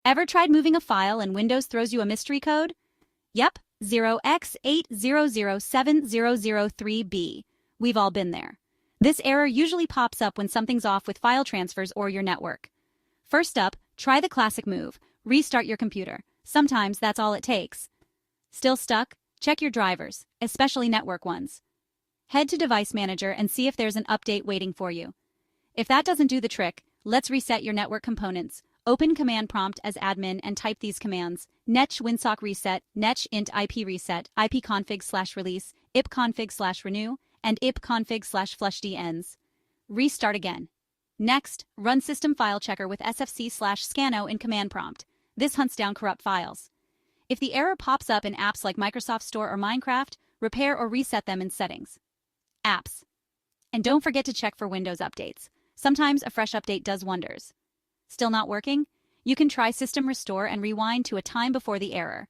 Ever tried moving a file and Windows throws you a mystery code? Yep, 0x8007003B. We've all been there. This error usually pops up when something's off with file transfers or your network. First up, try the classic move. Restart your computer. Sometimes that's all it takes. Still stuck? Check your drivers, especially network ones. Head to Device Manager and see if there's an update waiting for you. If that doesn't do the trick, let's reset your network components. Open Command Prompt as admin and type these commands: netch winsock reset, netch int IP reset, ipconfig/release, ipconfig/renew, and ipconfig/flushdns. Restart again. Next, run System File Checker with sfc/scanno in Command Prompt. This hunts down corrupt files. If the error pops up in apps like Microsoft Store or Minecraft, repair or reset them in Settings. Apps. And don't forget to check for Windows updates. Sometimes a fresh update does wonders. Still not working? You can try System Restore and rewind to a time before the error.